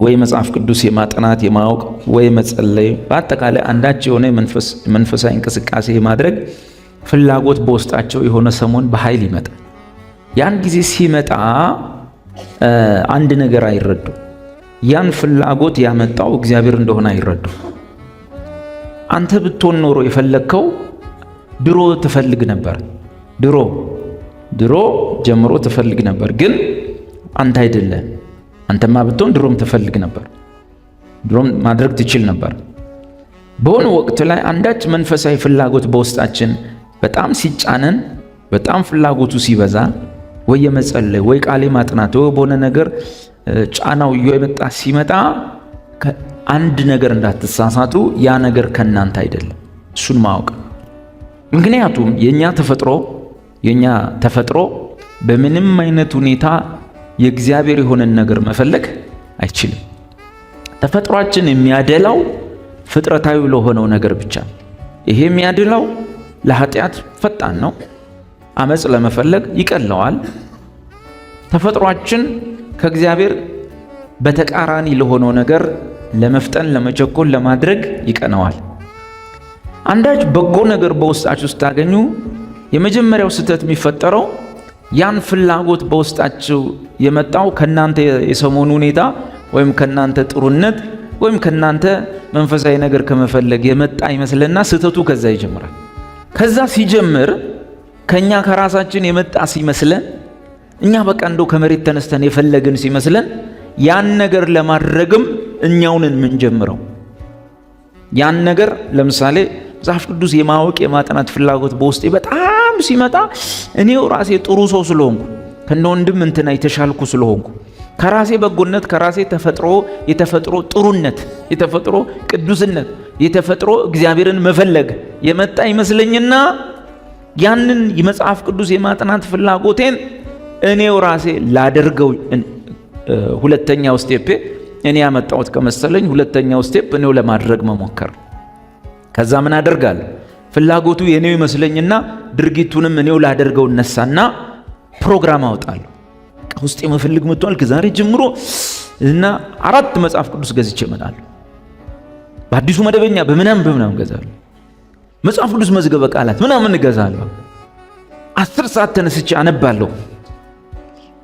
ወይ መጽሐፍ ቅዱስ የማጥናት የማወቅ ወይ መጸለይ በአጠቃላይ አንዳች የሆነ መንፈሳዊ እንቅስቃሴ የማድረግ ፍላጎት በውስጣቸው የሆነ ሰሞን በኃይል ይመጣል። ያን ጊዜ ሲመጣ አንድ ነገር አይረዱ። ያን ፍላጎት ያመጣው እግዚአብሔር እንደሆነ አይረዱ። አንተ ብትሆን ኖሮ የፈለግከው ድሮ ትፈልግ ነበር። ድሮ ጀምሮ ትፈልግ ነበር፣ ግን አንተ አይደለም። አንተማ ብትሆን ድሮም ትፈልግ ነበር፣ ድሮም ማድረግ ትችል ነበር። በሆነ ወቅት ላይ አንዳች መንፈሳዊ ፍላጎት በውስጣችን በጣም ሲጫነን፣ በጣም ፍላጎቱ ሲበዛ ወይ የመጸለይ ወይ ቃሌ ማጥናት ወይ በሆነ ነገር ጫናው እየመጣ ሲመጣ አንድ ነገር እንዳትሳሳቱ፣ ያ ነገር ከናንተ አይደለም። እሱን ማወቅ። ምክንያቱም የኛ ተፈጥሮ በምንም አይነት ሁኔታ የእግዚአብሔር የሆነን ነገር መፈለግ አይችልም። ተፈጥሯችን የሚያደላው ፍጥረታዊ ለሆነው ነገር ብቻ። ይሄ የሚያደላው ለኃጢአት ፈጣን ነው። አመጽ ለመፈለግ ይቀለዋል። ተፈጥሯችን ከእግዚአብሔር በተቃራኒ ለሆነው ነገር ለመፍጠን፣ ለመቸኮል፣ ለማድረግ ይቀነዋል። አንዳች በጎ ነገር በውስጣችሁ ስታገኙ የመጀመሪያው ስህተት የሚፈጠረው ያን ፍላጎት በውስጣችሁ የመጣው ከናንተ የሰሞኑ ሁኔታ ወይም ከናንተ ጥሩነት ወይም ከናንተ መንፈሳዊ ነገር ከመፈለግ የመጣ ይመስልና ስህተቱ ከዛ ይጀምራል። ከዛ ሲጀምር ከኛ ከራሳችን የመጣ ሲመስለን እኛ በቃ እንደው ከመሬት ተነስተን የፈለግን ሲመስለን ያን ነገር ለማድረግም እኛውንን ምን ጀምረው ያን ነገር ለምሳሌ መጽሐፍ ቅዱስ የማወቅ የማጥናት ፍላጎት በውስጤ በጣም ሲመጣ እኔው ራሴ ጥሩ ሰው ስለሆንኩ ከእንደ ወንድም እንትና የተሻልኩ ስለሆንኩ ከራሴ በጎነት ከራሴ የተፈጥሮ ጥሩነት የተፈጥሮ ቅዱስነት የተፈጥሮ እግዚአብሔርን መፈለግ የመጣ ይመስለኝና ያንን የመጽሐፍ ቅዱስ የማጥናት ፍላጎቴን እኔው ራሴ ላደርገው ሁለተኛው ስቴፕ እኔ ያመጣሁት ከመሰለኝ ሁለተኛው ስቴፕ እኔው ለማድረግ መሞከር። ከዛ ምን አደርጋለሁ? ፍላጎቱ የኔው ይመስለኝና ድርጊቱንም እኔው ላደርገው እነሳና ፕሮግራም አወጣለሁ። ውስጤ መፈልግ መጥቷል ከዛሬ ጀምሮ እና 4 መጽሐፍ ቅዱስ ገዝቼ እመጣለሁ። በአዲሱ መደበኛ በምናምን ገዛለሁ። መጽሐፍ ቅዱስ መዝገበ ቃላት ምናምን እገዛለሁ። 10 ሰዓት ተነስቼ አነባለሁ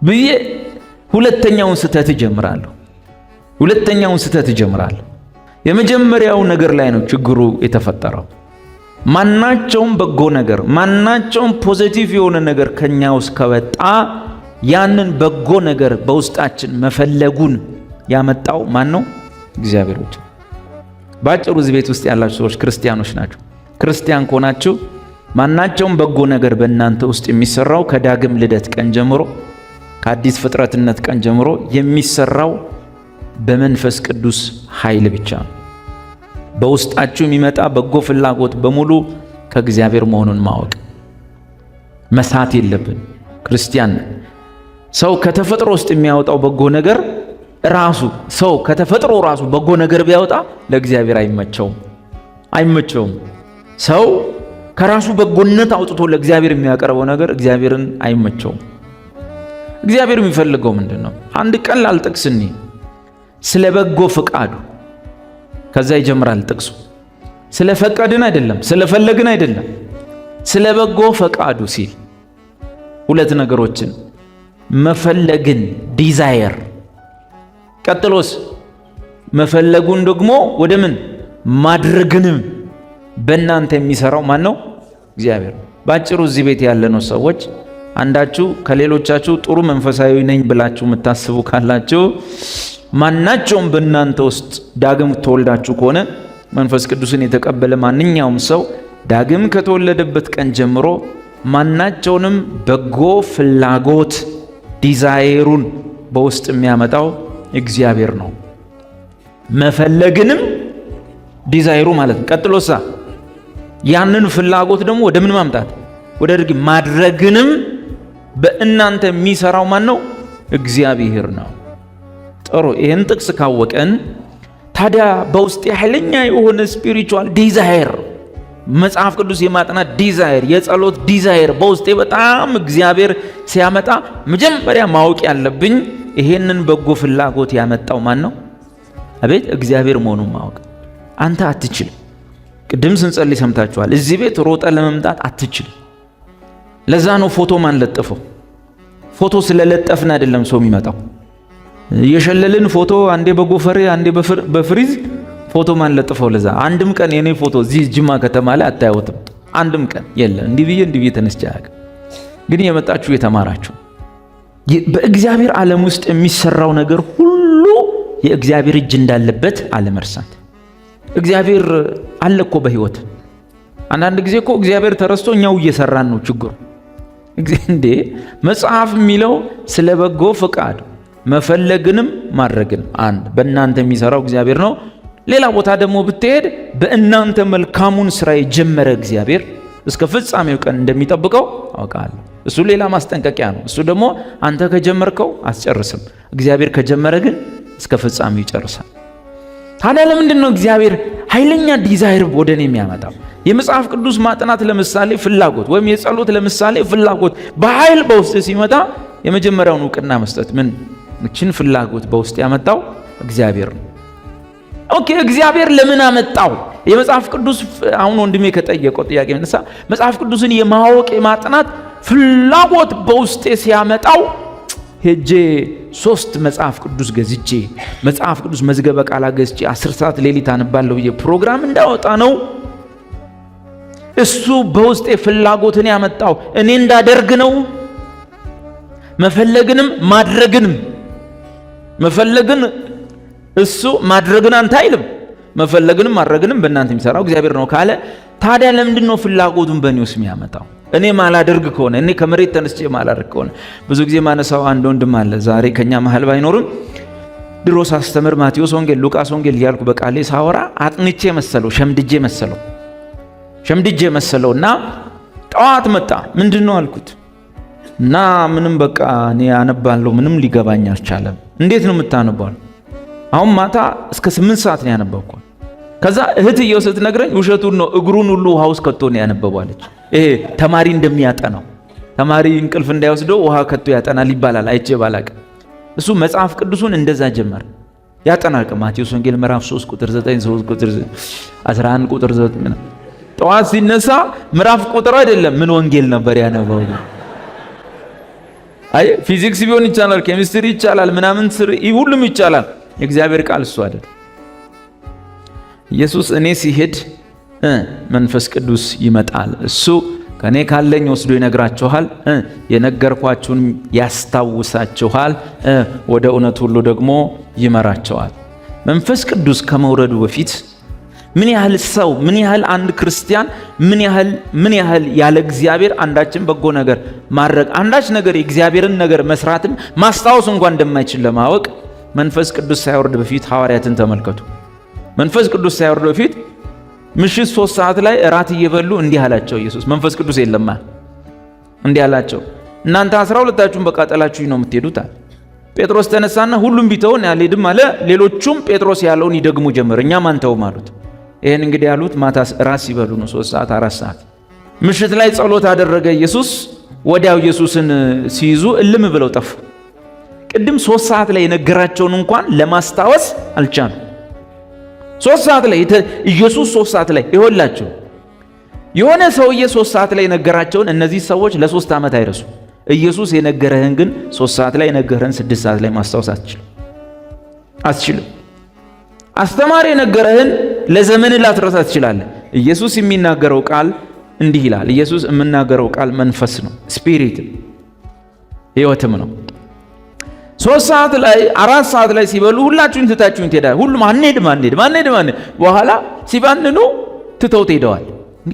ብዬ ሁለተኛውን ስህተት እጀምራለሁ። የመጀመሪያው ነገር ላይ ነው ችግሩ የተፈጠረው። ማናቸውም በጎ ነገር ማናቸውም ፖዚቲቭ የሆነ ነገር ከኛ ውስጥ ከወጣ ያንን በጎ ነገር በውስጣችን መፈለጉን ያመጣው ማን ነው? እግዚአብሔር ብቻ። ባጭሩ እዚህ ቤት ውስጥ ያላችሁ ሰዎች ክርስቲያኖች ናቸው። ክርስቲያን ከሆናችሁ ማናቸውም በጎ ነገር በእናንተ ውስጥ የሚሰራው ከዳግም ልደት ቀን ጀምሮ ከአዲስ ፍጥረትነት ቀን ጀምሮ የሚሰራው በመንፈስ ቅዱስ ኃይል ብቻ ነው። በውስጣችሁ የሚመጣ በጎ ፍላጎት በሙሉ ከእግዚአብሔር መሆኑን ማወቅ መሳት የለብን። ክርስቲያን ሰው ከተፈጥሮ ውስጥ የሚያወጣው በጎ ነገር ሰው ከተፈጥሮ ራሱ በጎ ነገር ቢያወጣ ለእግዚአብሔር አይመቸውም። ሰው ከራሱ በጎነት አውጥቶ ለእግዚአብሔር የሚያቀርበው ነገር እግዚአብሔርን አይመቸውም። እግዚአብሔር የሚፈልገው ምንድነው? አንድ ቀላል ጥቅስ ስለ በጎ ፈቃዱ ከዛ ይጀምራል ጥቅሱ። ስለፈቀድን አይደለም፣ ስለፈለግን አይደለም፣ ስለ በጎ ፈቃዱ ሲል ሁለት ነገሮችን መፈለግን ዲዛየር፣ ቀጥሎስ መፈለጉን ደግሞ ወደ ምን ማድረግንም በእናንተ የሚሰራው ማን ነው? እግዚአብሔር። ባጭሩ እዚህ ቤት ያለነው ሰዎች አንዳችሁ ከሌሎቻችሁ ጥሩ መንፈሳዊ ነኝ ብላችሁ የምታስቡ ካላችሁ ማናቸውም በእናንተ ውስጥ ዳግም ተወልዳችሁ ከሆነ መንፈስ ቅዱስን የተቀበለ ማንኛውም ሰው ዳግም ከተወለደበት ቀን ጀምሮ ማናቸውንም በጎ ፍላጎት ዲዛይሩን በውስጥ የሚያመጣው እግዚአብሔር ነው። መፈለግንም ዲዛይሩ ማለት ነው። ቀጥሎሳ ያንን ፍላጎት ደግሞ ወደ ምን ማምጣት? ወደ ድርጊት ማድረግንም በእናንተ የሚሰራው ማን ነው? እግዚአብሔር ነው። ጥሩ። ይህን ጥቅስ ካወቀን ታዲያ በውስጥ ኃይለኛ የሆነ ስፒሪቹዋል ዲዛይር፣ መጽሐፍ ቅዱስ የማጥናት ዲዛይር፣ የጸሎት ዲዛይር በውስጤ በጣም እግዚአብሔር ሲያመጣ መጀመሪያ ማወቅ ያለብኝ ይሄንን በጎ ፍላጎት ያመጣው ማን ነው? አቤት እግዚአብሔር መሆኑን ማወቅ። አንተ አትችልም። ቅድም ስንጸልይ ሰምታችኋል። እዚህ ቤት ሮጠ ለመምጣት አትችልም። ለዛ ነው ፎቶ ማን ለጠፈው። ፎቶ ስለለጠፍን አይደለም ሰው የሚመጣው። የሸለልን ፎቶ አንዴ በጎፈሬ አንዴ በፍሪዝ ፎቶ ማን ለጠፈው። ለዛ አንድም ቀን የኔ ፎቶ እዚህ ጅማ ከተማ ላይ አታዩትም። አንድም ቀን የለ። እንዲህ ብዬ ተነስቼ አያውቅም። ግን የመጣችሁ የተማራችሁ በእግዚአብሔር ዓለም ውስጥ የሚሰራው ነገር ሁሉ የእግዚአብሔር እጅ እንዳለበት አለመርሳት። እግዚአብሔር አለ እኮ በህይወት። አንዳንድ ጊዜ እኮ እግዚአብሔር ተረስቶ እኛው እየሰራን ነው ችግሩ። እንዴ መጽሐፍ የሚለው ስለ በጎ ፈቃድ መፈለግንም ማድረግንም አንድ በእናንተ የሚሰራው እግዚአብሔር ነው። ሌላ ቦታ ደግሞ ብትሄድ በእናንተ መልካሙን ስራ የጀመረ እግዚአብሔር እስከ ፍጻሜው ቀን እንደሚጠብቀው አውቃለሁ። እሱ ሌላ ማስጠንቀቂያ ነው። እሱ ደግሞ አንተ ከጀመርከው አስጨርስም። እግዚአብሔር ከጀመረ ግን እስከ ፍጻሜው ይጨርሳል። ታዲያ ለምንድን ነው እግዚአብሔር ኃይለኛ ዲዛይር ወደ እኔ የሚያመጣው? የመጽሐፍ ቅዱስ ማጥናት ለምሳሌ ፍላጎት ወይም የጸሎት ለምሳሌ ፍላጎት በኃይል በውስጥ ሲመጣ የመጀመሪያውን ዕውቅና መስጠት ምን እችን ፍላጎት በውስጥ ያመጣው እግዚአብሔር ነው። ኦኬ እግዚአብሔር ለምን አመጣው? የመጽሐፍ ቅዱስ አሁን ወንድሜ ከጠየቀው ጥያቄ ምንሳ መጽሐፍ ቅዱስን የማወቅ የማጥናት ፍላጎት በውስጤ ሲያመጣው ሄጄ 3 መጽሐፍ ቅዱስ ገዝቼ መጽሐፍ ቅዱስ መዝገበ ቃላት ገዝቼ 10 ሰዓት ሌሊት አነባለሁ ብዬ ፕሮግራም እንዳወጣ ነው። እሱ በውስጤ ፍላጎትን ያመጣው እኔ እንዳደርግ ነው። መፈለግንም ማድረግንም መፈለግን እሱ ማድረግን አንተ አይልም። መፈለግንም ማድረግንም በእናንተ የሚሰራው እግዚአብሔር ነው ካለ ታዲያ ለምንድን ነው ፍላጎቱን በእኔ ውስጥ የሚያመጣው? እኔ ማላደርግ ከሆነ እኔ ከመሬት ተነስቼ ማላደርግ ከሆነ ብዙ ጊዜ ማነሳው አንድ ወንድም አለ ዛሬ ከኛ መሃል ባይኖርም ድሮ ሳስተምር ማቴዎስ ወንጌል ሉቃስ ወንጌል እያልኩ በቃሌ ሳወራ አጥንቼ መሰለው ሸምድጄ መሰለውና ጠዋት መጣ። ምንድን ነው አልኩት እና ምንም በቃ እኔ አነባለሁ ምንም ሊገባኝ አልቻለም። እንዴት ነው የምታነባው? አሁን ማታ እስከ 8 ሰዓት ነው ያነበብኩት። ከዛ እህትየው ስትነግረኝ ውሸቱን ነው እግሩን ሁሉ ውሃ ውስጥ ከቶ ነው ያነበባለች። ይሄ ተማሪ እንደሚያጠናው ተማሪ እንቅልፍ እንዳይወስደው ውሃ ከቶ ያጠናል ይባላል። አይቼ ባላቅ እሱ መጽሐፍ ቅዱሱን እንደዛ ጀመረ ያጠናቅ። ማቴዎስ ወንጌል ምዕራፍ 3 ቁጥር 9 3 ቁጥር 11 ቁጥር 9 ጠዋት ሲነሳ ምዕራፍ ቁጥር አይደለም ምን ወንጌል ነበር ያነበው። አይ ፊዚክስ ቢሆን ይቻላል፣ ኬሚስትሪ ይቻላል፣ ምናምን ሁሉም ይቻላል። የእግዚአብሔር ቃል እሱ አይደል። ኢየሱስ እኔ ሲሄድ መንፈስ ቅዱስ ይመጣል፣ እሱ ከኔ ካለኝ ወስዶ ይነግራችኋል፣ የነገርኳችሁን ያስታውሳችኋል፣ ወደ እውነት ሁሉ ደግሞ ይመራችኋል። መንፈስ ቅዱስ ከመውረዱ በፊት ምን ያህል ሰው ምን ያህል አንድ ክርስቲያን ምን ያህል ያለ እግዚአብሔር አንዳችን በጎ ነገር ማድረግ አንዳች ነገር የእግዚአብሔርን ነገር መስራትም ማስታወስ እንኳን እንደማይችል ለማወቅ መንፈስ ቅዱስ ሳይወርድ በፊት ሐዋርያትን ተመልከቱ። መንፈስ ቅዱስ ሳይወርድ በፊት ምሽት 3 ሰዓት ላይ እራት እየበሉ እንዲህ አላቸው ኢየሱስ። መንፈስ ቅዱስ የለማ እንዲህ አላቸው፣ እናንተ 12ታችሁን በቃጠላችሁኝ ነው የምትሄዱት አለ። ጴጥሮስ ተነሳና ሁሉም ቢተውን አልሄድም አለ። ሌሎቹም ጴጥሮስ ያለውን ይደግሙ ጀመር። እኛም አንተውም አሉት። ይሄን እንግዲህ ያሉት ማታ ራስ ሲበሉ ነው 3 ሰዓት 4 ሰዓት። ምሽት ላይ ጸሎት አደረገ ኢየሱስ። ወዲያው ኢየሱስን ሲይዙ እልም ብለው ጠፉ። ቅድም 3 ሰዓት ላይ የነገራቸውን እንኳን ለማስታወስ አልቻሉም። 3 ሰዓት ላይ ኢየሱስ 3 ሰዓት ላይ ይሆላቸው የሆነ ሰውዬ 3 ሰዓት ላይ የነገራቸውን እነዚህ ሰዎች ለ3 ዓመት አይረሱ። ኢየሱስ የነገረህን ግን 3 ሰዓት ላይ የነገረህን 6 ሰዓት ላይ ማስታወስ አትችልም። አስተማሪ የነገረህን ለዘመን ላትረሳ ትችላለህ። ኢየሱስ የሚናገረው ቃል እንዲህ ይላል። ኢየሱስ የምናገረው ቃል መንፈስ ነው፣ ስፒሪት ሕይወትም ነው። 3 ሰዓት ላይ 4 ሰዓት ላይ ሲበሉ ሁላችሁን ትታችሁን ትሄዳላችሁ። ሁሉም አንሄድም በኋላ ሲባንኑ ትተውት ሄደዋል።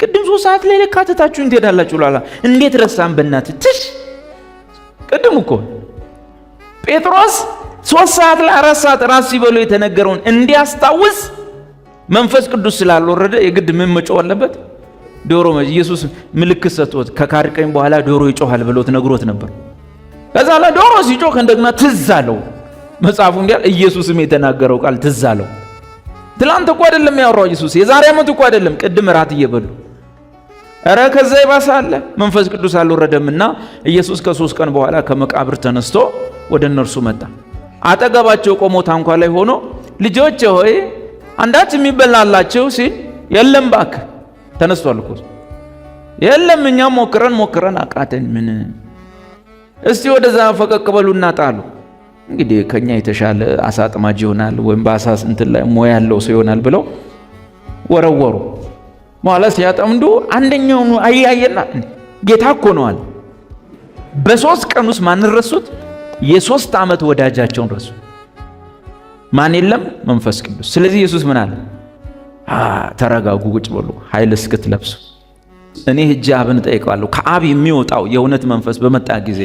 ቅድም 3 ሰዓት ላይ ለካ ትታችሁን ትሄዳላችሁ ላላ እንዴት ረሳን? በእናትህ ትሽ ቅድም እኮ ጴጥሮስ 3 ሰዓት ላይ 4 ሰዓት ራስ ሲበሉ የተነገረውን እንዲያስታውስ መንፈስ ቅዱስ ስላልወረደ የግድ ምን መጮህ አለበት? ዶሮ ኢየሱስ ምልክት ሰጥቶት ከካድቀኝ በኋላ ዶሮ ይጮሃል ብሎት ነግሮት ነበር። ከዛ ላይ ዶሮ ሲጮህ እንደገና ትዝ አለው። መጽሐፉ እንዲያል ኢየሱስም የተናገረው ቃል ትዝ አለው። ትላንት እኮ አይደለም ያወራው ኢየሱስ፣ የዛሬ ዓመት እኮ አይደለም፣ ቅድም ራት እየበሉ ኧረ ከዛ ይባሳል። መንፈስ ቅዱስ አልወረደምና ኢየሱስ ከ3 ቀን በኋላ ከመቃብር ተነስቶ ወደ እነርሱ መጣ። አጠገባቸው ቆሞ ታንኳ ላይ ሆኖ ልጆች ሆይ አንዳች የሚበላላችሁ ሲል የለም እባክህ ተነስቷል እኮ የለም እኛም ሞክረን አቃተን ምን እስቲ ወደዛ ፈቀቅ በሉና ጣሉ። እንግዲህ ከኛ የተሻለ አሳ አጥማጅ ይሆናል ወይም በአሳ እንትን ላይ ሞያ ያለው ሰው ይሆናል ብለው ወረወሩ። በኋላ ሲያጠምዱ አንደኛው አያየና ጌታ እኮ ነው አለ። በ3 ቀን ውስጥ ማን ረሱት? የ3 ዓመት ወዳጃቸውን ረሱ። ማን የለም? መንፈስ ቅዱስ። ስለዚህ ኢየሱስ ምን አለ? ተረጋጉ፣ ቁጭ በሉ ኃይል እስክትለብሱ እኔ ሄጄ አብን ጠይቀዋለሁ። ከአብ የሚወጣው የእውነት መንፈስ በመጣ ጊዜ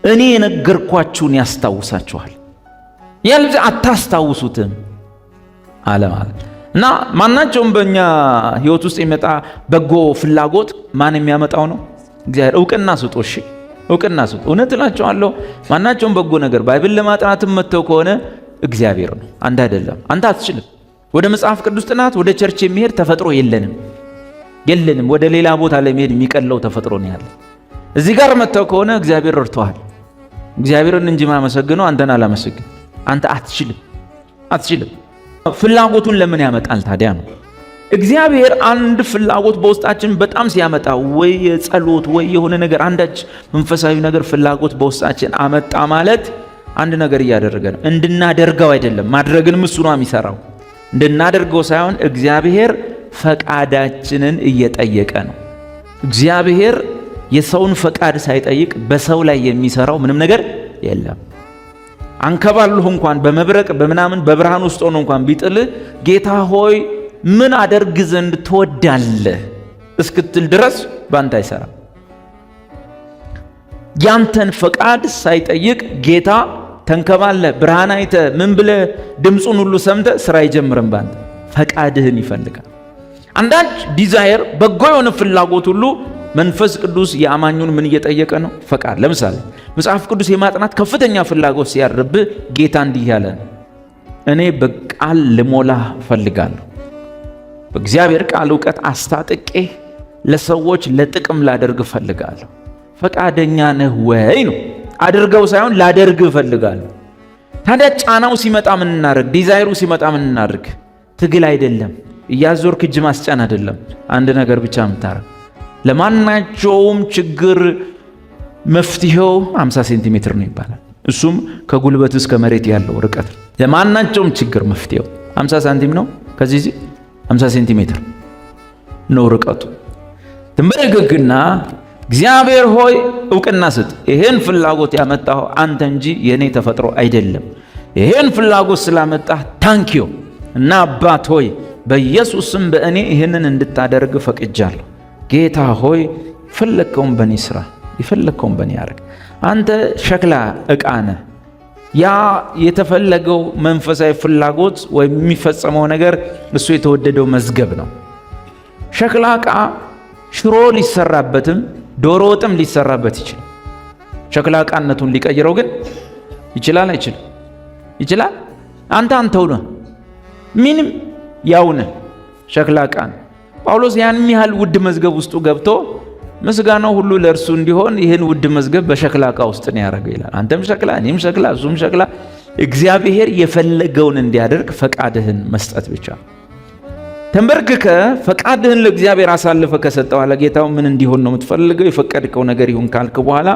እኔ የነገርኳችሁን ያስታውሳችኋል፣ ያልብዛ አታስታውሱትም አለ ማለት እና ማናቸውም በእኛ ህይወት ውስጥ የሚመጣ በጎ ፍላጎት ማን የሚያመጣው ነው? እግዚአብሔር። እውቅና ስጡ። እሺ እውቅና ስጡ። እውነት እላችኋለሁ ማናቸውም በጎ ነገር ባይብል ለማጥናትም መጥተው ከሆነ እግዚአብሔር ነው፣ አንተ አይደለም። አንተ አትችልም። ወደ መጽሐፍ ቅዱስ ጥናት ወደ ቸርች የሚሄድ ተፈጥሮ የለንም። ወደ ሌላ ቦታ ላይ መሄድ የሚቀለው ተፈጥሮ ነው ያለ። እዚህ ጋር መጥተው ከሆነ እግዚአብሔር ረድቶሃል። እግዚአብሔርን እንጂ ማመሰግነው አንተን አላመሰግን። አንተ አትችልም። ፍላጎቱን ለምን ያመጣል ታዲያ ነው? እግዚአብሔር አንድ ፍላጎት በውስጣችን በጣም ሲያመጣ ወይ የጸሎት ወይ የሆነ ነገር አንዳች መንፈሳዊ ነገር ፍላጎት በውስጣችን አመጣ ማለት አንድ ነገር እያደረገ ነው። እንድናደርገው አይደለም፣ ማድረግን እሱ ነው የሚሰራው። እንድናደርገው ሳይሆን እግዚአብሔር ፈቃዳችንን እየጠየቀ ነው። እግዚአብሔር የሰውን ፈቃድ ሳይጠይቅ በሰው ላይ የሚሰራው ምንም ነገር የለም። አንከባልሁ እንኳን በመብረቅ በምናምን በብርሃን ውስጥ ሆኖ እንኳን ቢጥልህ ጌታ ሆይ ምን አደርግ ዘንድ ትወዳለህ እስክትል ድረስ ባንተ አይሰራም። ያንተን ፈቃድ ሳይጠይቅ ጌታ ተንከባለ ብርሃን አይተ ምን ብለ ድምፁን ሁሉ ሰምተ ስራ አይጀምርም። ባንተ ፈቃድህን ይፈልጋል። አንዳች ዲዛየር በጎ የሆነ ፍላጎት ሁሉ መንፈስ ቅዱስ የአማኙን ምን እየጠየቀ ነው? ፈቃድ። ለምሳሌ መጽሐፍ ቅዱስ የማጥናት ከፍተኛ ፍላጎት ሲያርብህ ጌታ እንዲህ ያለ እኔ በቃል ልሞላህ እፈልጋለሁ፣ በእግዚአብሔር ቃል እውቀት አስታጥቄ ለሰዎች ለጥቅም ላደርግ እፈልጋለሁ። ፈቃደኛ ነህ ወይ ነው? አድርገው ሳይሆን ላደርግ እፈልጋለሁ። ታዲያ ጫናው ሲመጣ ምን እናድርግ? ዲዛይሩ ሲመጣ ምን እናድርግ? ትግል አይደለም፣ እያዞርክ እጅ ማስጫን አይደለም። አንድ ነገር ብቻ የምታረግ ለማናቸውም ችግር መፍትሄው 50 ሴንቲሜትር ነው ይባላል። እሱም ከጉልበት እስከ መሬት ያለው ርቀት ለማናቸውም ችግር መፍትሄው 50 ሳንቲም ነው። ከዚህ 50 ሴንቲሜትር ነው ርቀቱ። ትንበረከክና እግዚአብሔር ሆይ እውቅና ስጥ። ይሄን ፍላጎት ያመጣው አንተ እንጂ የኔ ተፈጥሮ አይደለም። ይሄን ፍላጎት ስላመጣህ ታንኪዩ እና አባት ሆይ በኢየሱስ ስም በእኔ ይሄንን እንድታደርግ ፈቅጃለሁ። ጌታ ሆይ ፈለከውን በኔ ስራ፣ ይፈለከውን በኔ ያርግ። አንተ ሸክላ ዕቃ ነህ። ያ የተፈለገው መንፈሳዊ ፍላጎት ወይ የሚፈጸመው ነገር እሱ የተወደደው መዝገብ ነው። ሸክላ ዕቃ ሽሮ ሊሰራበትም ዶሮ ወጥም ሊሰራበት ይችላል። ሸክላ ዕቃነቱን ሊቀይረው ግን ይችላል አይችልም? ይችላል። አንተው ነህ፣ ምንም ያው ነህ፣ ሸክላ ዕቃ ነህ። ጳውሎስ ያን ያህል ውድ መዝገብ ውስጡ ገብቶ ምስጋናው ሁሉ ለእርሱ እንዲሆን ይህን ውድ መዝገብ በሸክላ ዕቃ ውስጥ ነው ያደረገው ይላል። አንተም ሸክላ፣ እኔም ሸክላ፣ እሱም ሸክላ። እግዚአብሔር የፈለገውን እንዲያደርግ ፈቃድህን መስጠት ብቻ። ተንበርክከ ፈቃድህን ለእግዚአብሔር አሳልፈ ከሰጠው በኋላ ጌታው ምን እንዲሆን ነው የምትፈልገው? የፈቀድከው ነገር ይሁን ካልክ በኋላ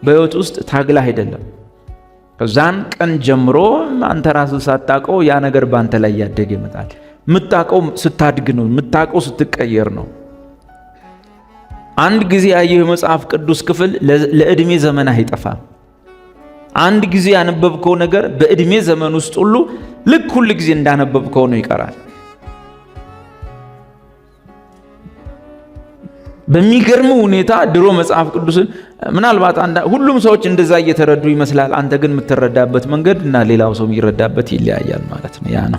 በሕይወት ውስጥ ታግላ አይደለም። ከዛን ቀን ጀምሮ አንተ ራስህ ሳታውቀው ያ ነገር ባንተ ላይ ያደገ ይመጣል። የምታውቀው ስታድግ ነው። የምታውቀው ስትቀየር ነው። አንድ ጊዜ ያየው የመጽሐፍ ቅዱስ ክፍል ለዕድሜ ዘመን አይጠፋም። አንድ ጊዜ ያነበብከው ነገር በዕድሜ ዘመን ውስጥ ሁሉ ልክ ሁሉ ጊዜ እንዳነበብከው ነው ይቀራል። በሚገርም ሁኔታ ድሮ መጽሐፍ ቅዱስን ምናልባት ሁሉም ሰዎች እንደዛ እየተረዱ ይመስላል። አንተ ግን የምትረዳበት መንገድ እና ሌላው ሰው የሚረዳበት ይለያያል ማለት ነው። ያ ነው